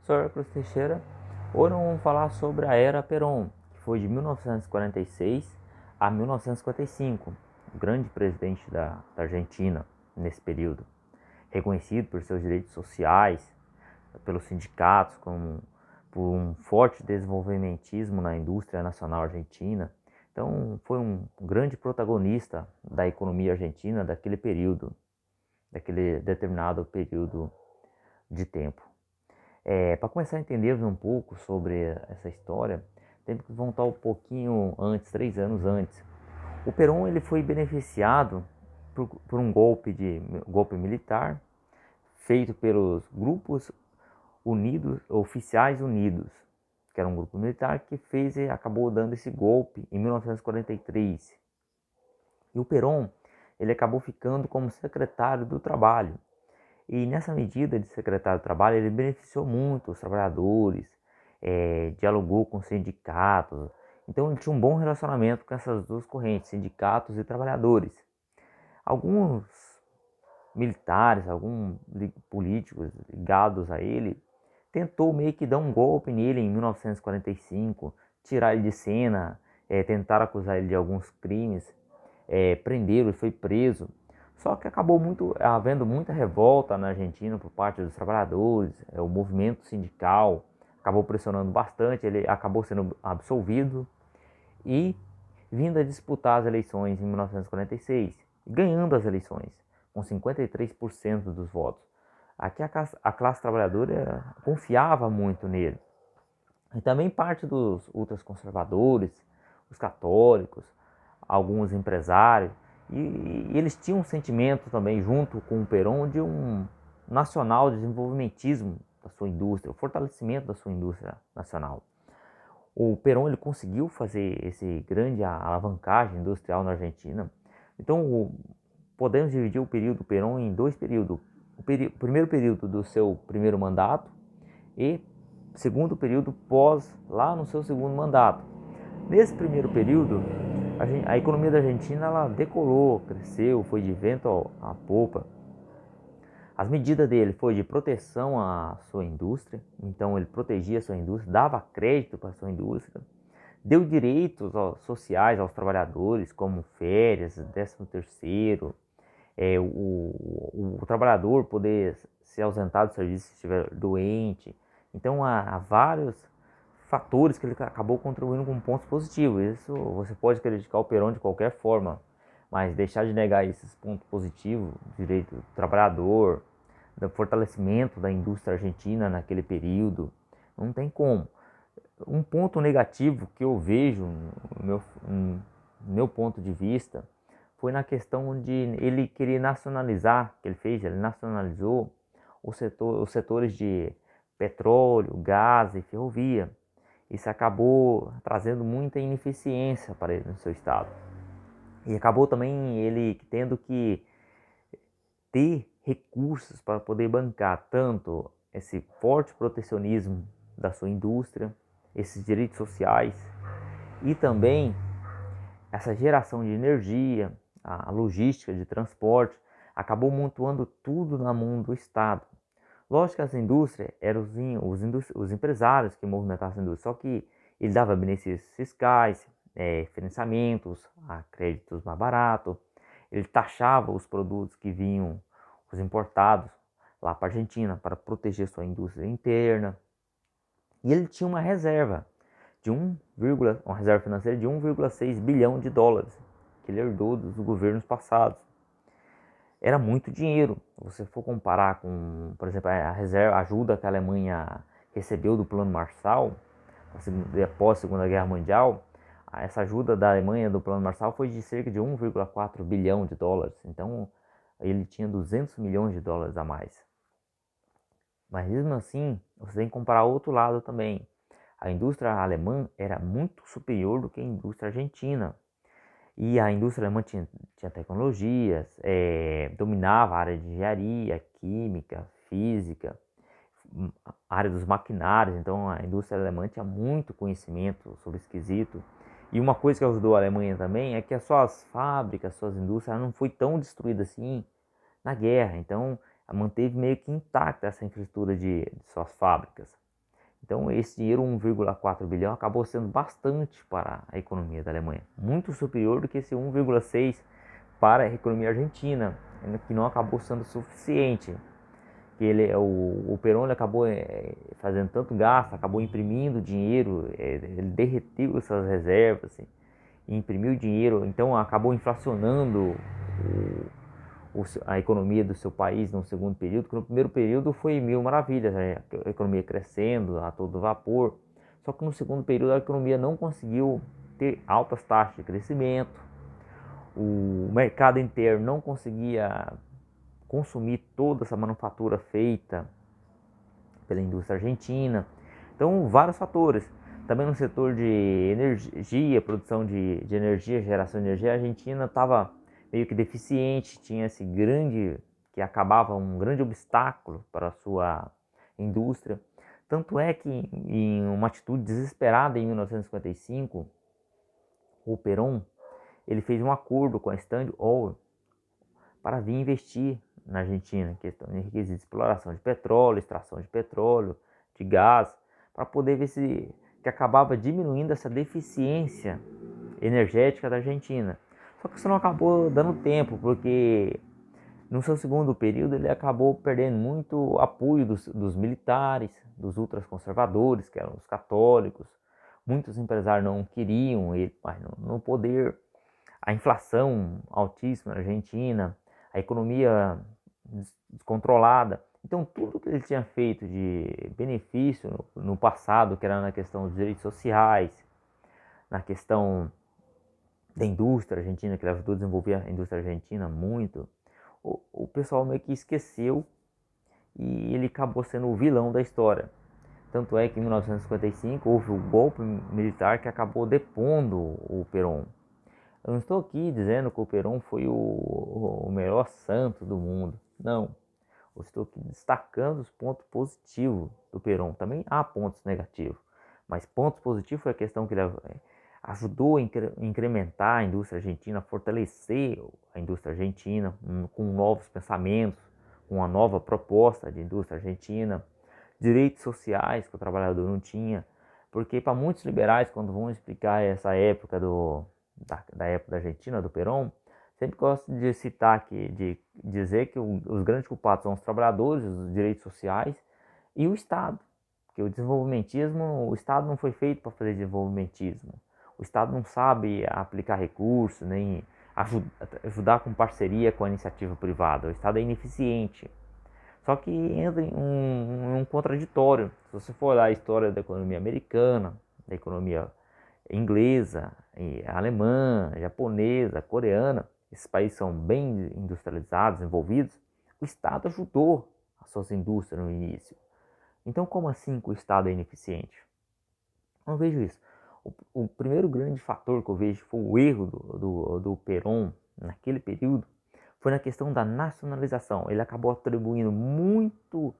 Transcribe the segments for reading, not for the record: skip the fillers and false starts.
Sou Hércules Teixeira. Hoje vamos falar sobre a Era Perón, que foi de 1946 a 1955, o grande presidente da Argentina nesse período, reconhecido por seus direitos sociais, pelos sindicatos, por um forte desenvolvimentismo na indústria nacional argentina. Então foi um grande protagonista da economia argentina daquele período, daquele determinado período de tempo. Para começar a entender um pouco sobre essa história, temos que voltar um pouquinho antes, 3 anos antes. O Perón ele foi beneficiado por um golpe militar feito pelos grupos unidos, oficiais unidos, que era um grupo militar que acabou dando esse golpe em 1943. E o Perón ele acabou ficando como secretário do Trabalho. E nessa medida de secretário do Trabalho, ele beneficiou muito os trabalhadores, dialogou com os sindicatos. Então ele tinha um bom relacionamento com essas duas correntes, sindicatos e trabalhadores. Alguns militares, alguns políticos ligados a ele, tentou meio que dar um golpe nele em 1945, tirar ele de cena, tentar acusar ele de alguns crimes, prenderam, ele foi preso. Só que acabou havendo muita revolta na Argentina por parte dos trabalhadores, o movimento sindical acabou pressionando bastante, ele acabou sendo absolvido e vindo a disputar as eleições em 1946, ganhando as eleições com 53% dos votos. Aqui a classe trabalhadora confiava muito nele. E também parte dos ultraconservadores, os católicos, alguns empresários, e eles tinham um sentimento também, junto com o Perón, de um nacional desenvolvimentismo da sua indústria, o fortalecimento da sua indústria nacional. O Perón ele conseguiu fazer esse grande alavancagem industrial na Argentina. Então, podemos dividir o período Perón em dois períodos. O primeiro período do seu primeiro mandato e segundo período lá no seu segundo mandato. Nesse primeiro período, a economia da Argentina ela decolou, cresceu, foi de vento a popa. As medidas dele foi de proteção à sua indústria, então ele protegia a sua indústria, dava crédito para a sua indústria, deu direitos sociais aos trabalhadores, como férias, 13º, o trabalhador poder se ausentar do serviço se estiver doente. Então há vários fatores que ele acabou contribuindo com pontos positivos. Isso você pode criticar o Perón de qualquer forma, mas deixar de negar esses pontos positivos, direito do trabalhador, do fortalecimento da indústria argentina naquele período, não tem como. Um ponto negativo que eu vejo no meu ponto de vista foi na questão de ele querer nacionalizar, que ele nacionalizou os setores de petróleo, gás e ferrovia. Isso acabou trazendo muita ineficiência para ele no seu estado. E acabou também ele tendo que ter recursos para poder bancar tanto esse forte protecionismo da sua indústria, esses direitos sociais e também essa geração de energia, a logística de transporte, acabou montuando tudo na mão do Estado. Lógico que as indústrias eram os empresários que movimentavam essa indústria, só que ele dava benefícios fiscais, financiamentos, créditos mais baratos, ele taxava os produtos que vinham, os importados, lá para a Argentina, para proteger sua indústria interna. E ele tinha uma reserva uma reserva financeira de 1,6 bilhão de dólares, que ele herdou dos governos passados. Era muito dinheiro. Se você for comparar com, por exemplo, a ajuda que a Alemanha recebeu do Plano Marshall, após a Segunda Guerra Mundial, essa ajuda da Alemanha do Plano Marshall foi de cerca de 1,4 bilhão de dólares. Então, ele tinha 200 milhões de dólares a mais. Mas mesmo assim, você tem que comparar o outro lado também. A indústria alemã era muito superior do que a indústria argentina. E a indústria alemã tinha tecnologias, dominava a área de engenharia, química, física, a área dos maquinários. Então a indústria alemã tinha muito conhecimento sobre esse quesito. E uma coisa que ajudou a Alemanha também é que as suas fábricas, suas indústrias não foi tão destruída assim na guerra. Então manteve meio que intacta essa infraestrutura de suas fábricas. Então esse dinheiro, 1,4 bilhão, acabou sendo bastante para a economia da Alemanha, muito superior do que esse 1,6 para a economia argentina, que não acabou sendo suficiente. Que o Perón ele acabou fazendo tanto gasto, acabou imprimindo dinheiro, ele derreteu essas reservas, assim, e imprimiu dinheiro, então acabou inflacionando a economia do seu país no segundo período, que no primeiro período foi mil maravilhas, né? A economia crescendo a todo vapor, só que no segundo período a economia não conseguiu ter altas taxas de crescimento, o mercado interno não conseguia consumir toda essa manufatura feita pela indústria argentina. Então, vários fatores. Também no setor de energia, produção de energia, geração de energia, a Argentina estava meio que deficiente, tinha esse grande, que acabava um grande obstáculo para a sua indústria. Tanto é que, em uma atitude desesperada em 1955, o Perón ele fez um acordo com a Standard Oil para vir investir na Argentina, questão de requisitos de exploração de petróleo, extração de petróleo, de gás, para poder ver se que acabava diminuindo essa deficiência energética da Argentina. Só que isso não acabou dando tempo, porque no seu segundo período ele acabou perdendo muito apoio dos militares, dos ultraconservadores, que eram os católicos. Muitos empresários não queriam ele no poder. A inflação altíssima na Argentina, a economia descontrolada. Então, tudo que ele tinha feito de benefício no passado, que era na questão dos direitos sociais, na questão da indústria argentina, que ele ajudou a desenvolver a indústria argentina muito, o pessoal meio que esqueceu e ele acabou sendo o vilão da história. Tanto é que em 1955 houve o golpe militar que acabou depondo o Perón. Eu não estou aqui dizendo que o Perón foi o melhor santo do mundo. Não. Eu estou aqui destacando os pontos positivos do Perón. Também há pontos negativos. Mas pontos positivos foi a questão que ele ajudou a incrementar a indústria argentina, fortalecer a indústria argentina com novos pensamentos, com uma nova proposta de indústria argentina, direitos sociais que o trabalhador não tinha. Porque para muitos liberais, quando vão explicar essa época da época da Argentina, do Perón, sempre gosto de citar de dizer que os grandes culpados são os trabalhadores, os direitos sociais e o Estado, que o desenvolvimentismo, o Estado não foi feito para fazer desenvolvimentismo, o Estado não sabe aplicar recursos, nem ajudar com parceria com a iniciativa privada, o Estado é ineficiente. Só que entra em um contraditório. Se você for olhar a história da economia americana, da economia inglesa, alemã, japonesa, coreana, esses países são bem industrializados, envolvidos, o Estado ajudou as suas indústrias no início. Então, como assim que o Estado é ineficiente? Eu não vejo isso. O primeiro grande fator que eu vejo foi o erro do Perón naquele período, foi na questão da nacionalização. Ele acabou atribuindo muito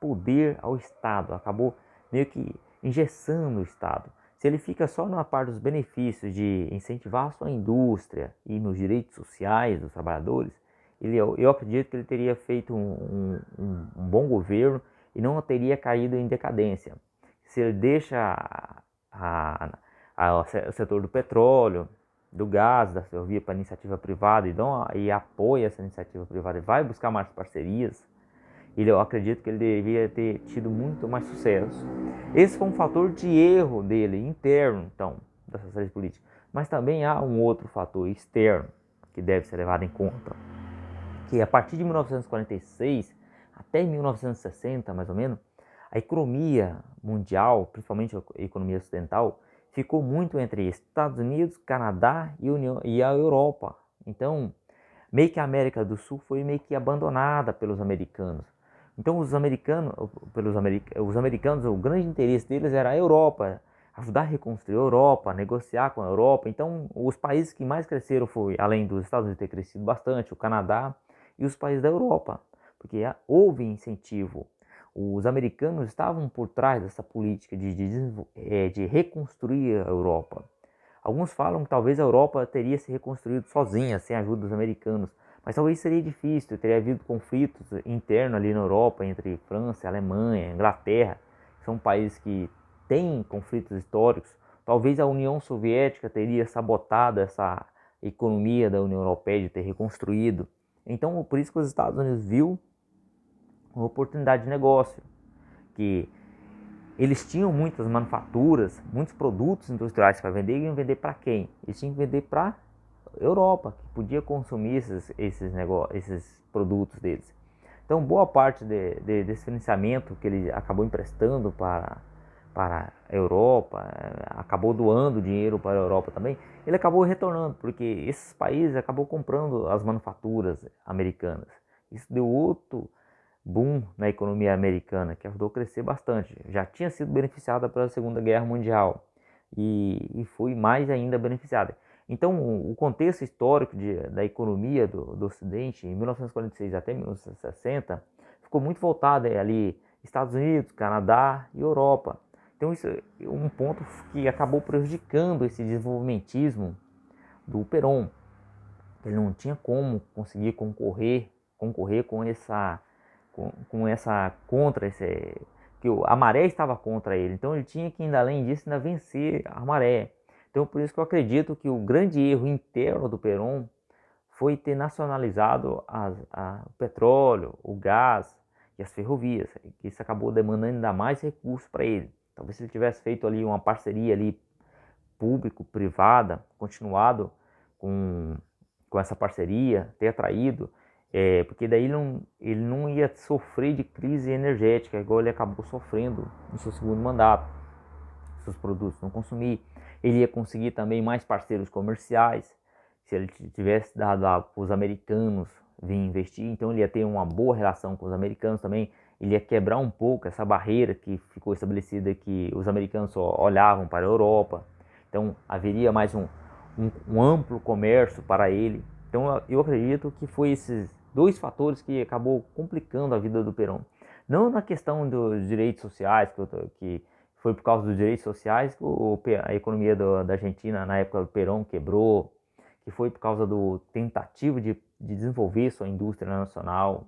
poder ao Estado, acabou meio que engessando o Estado. Se ele fica só na parte dos benefícios de incentivar a sua indústria e nos direitos sociais dos trabalhadores, eu acredito que ele teria feito um bom governo e não teria caído em decadência. Se ele deixa o setor do petróleo, do gás, da ferrovia para a iniciativa privada e apoia essa iniciativa privada e vai buscar mais parcerias, eu acredito que ele deveria ter tido muito mais sucesso. Esse foi um fator de erro dele, interno, então, dessas leis políticas. Mas também há um outro fator externo que deve ser levado em conta, que a partir de 1946 até 1960, mais ou menos, a economia mundial, principalmente a economia ocidental, ficou muito entre Estados Unidos, Canadá e a Europa. Então, meio que a América do Sul foi meio que abandonada pelos americanos. Então, os americanos, o grande interesse deles era a Europa, ajudar a reconstruir a Europa, negociar com a Europa. Então, os países que mais cresceram foi, além dos Estados Unidos ter crescido bastante, o Canadá e os países da Europa, porque houve incentivo. Os americanos estavam por trás dessa política de reconstruir a Europa. Alguns falam que talvez a Europa teria se reconstruído sozinha, sem a ajuda dos americanos, mas talvez seria difícil, teria havido conflitos internos ali na Europa, entre França, Alemanha, Inglaterra, são países que têm conflitos históricos. Talvez a União Soviética teria sabotado essa economia da União Europeia de ter reconstruído. Então, por isso que os Estados Unidos viu uma oportunidade de negócio, que eles tinham muitas manufaturas, muitos produtos industriais para vender, e iam vender para quem? Eles tinham que vender para a Europa, que podia consumir esses produtos deles. Então, boa parte desse financiamento que ele acabou emprestando para a Europa, acabou doando dinheiro para a Europa também, ele acabou retornando, porque esses países acabou comprando as manufaturas americanas. Isso deu outro boom na economia americana, que ajudou a crescer bastante. Já tinha sido beneficiada pela Segunda Guerra Mundial e foi mais ainda beneficiada. Então, o contexto histórico da economia do Ocidente, em 1946 até 1960, ficou muito voltado ali Estados Unidos, Canadá e Europa. Então, isso é um ponto que acabou prejudicando esse desenvolvimentismo do Perón. Ele não tinha como conseguir concorrer com essa contra esse, que a maré estava contra ele. Então ele tinha que, ainda além disso, ainda vencer a maré. Então por isso que eu acredito que o grande erro interno do Perón foi ter nacionalizado o petróleo, o gás e as ferrovias. Que isso acabou demandando ainda mais recursos para ele. Talvez se ele tivesse feito ali uma parceria ali público-privada, continuado com essa parceria, ter atraído, porque daí ele não ia sofrer de crise energética, igual ele acabou sofrendo no seu segundo mandato. Seus produtos não consumir. Ele ia conseguir também mais parceiros comerciais, se ele tivesse dado para os americanos vir investir, então ele ia ter uma boa relação com os americanos também, ele ia quebrar um pouco essa barreira que ficou estabelecida, que os americanos só olhavam para a Europa, então haveria mais um amplo comércio para ele. Então eu acredito que foi esses dois fatores que acabou complicando a vida do Perón. Não na questão dos direitos sociais, que foi por causa dos direitos sociais que a economia da Argentina na época do Perón quebrou, que foi por causa do tentativo de desenvolver sua indústria nacional,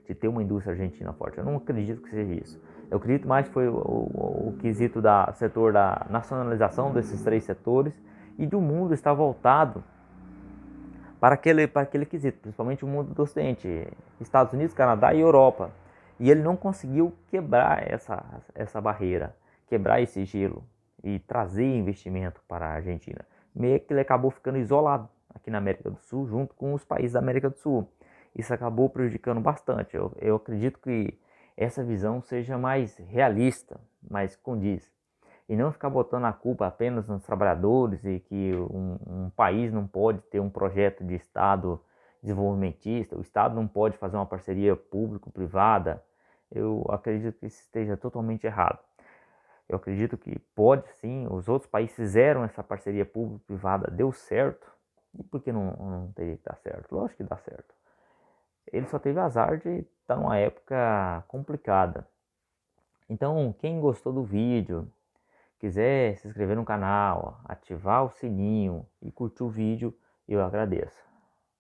de ter uma indústria argentina forte. Eu não acredito que seja isso. Eu acredito mais que foi o quesito da setor da nacionalização desses três setores e do mundo estar voltado para aquele quesito, principalmente o mundo do Ocidente, Estados Unidos, Canadá e Europa. E ele não conseguiu quebrar essa barreira, quebrar esse gelo e trazer investimento para a Argentina. Meio que ele acabou ficando isolado aqui na América do Sul, junto com os países da América do Sul. Isso acabou prejudicando bastante. Eu acredito que essa visão seja mais realista, mais condiz. E não ficar botando a culpa apenas nos trabalhadores e que um país não pode ter um projeto de Estado desenvolvimentista, o Estado não pode fazer uma parceria público-privada. Eu acredito que isso esteja totalmente errado. Eu acredito que pode sim, os outros países fizeram essa parceria público-privada, deu certo, e por que não teria que dar certo? Lógico que dá certo. Ele só teve azar de estar numa época complicada. Então, quem gostou do vídeo, quiser se inscrever no canal, ativar o sininho e curtir o vídeo, eu agradeço.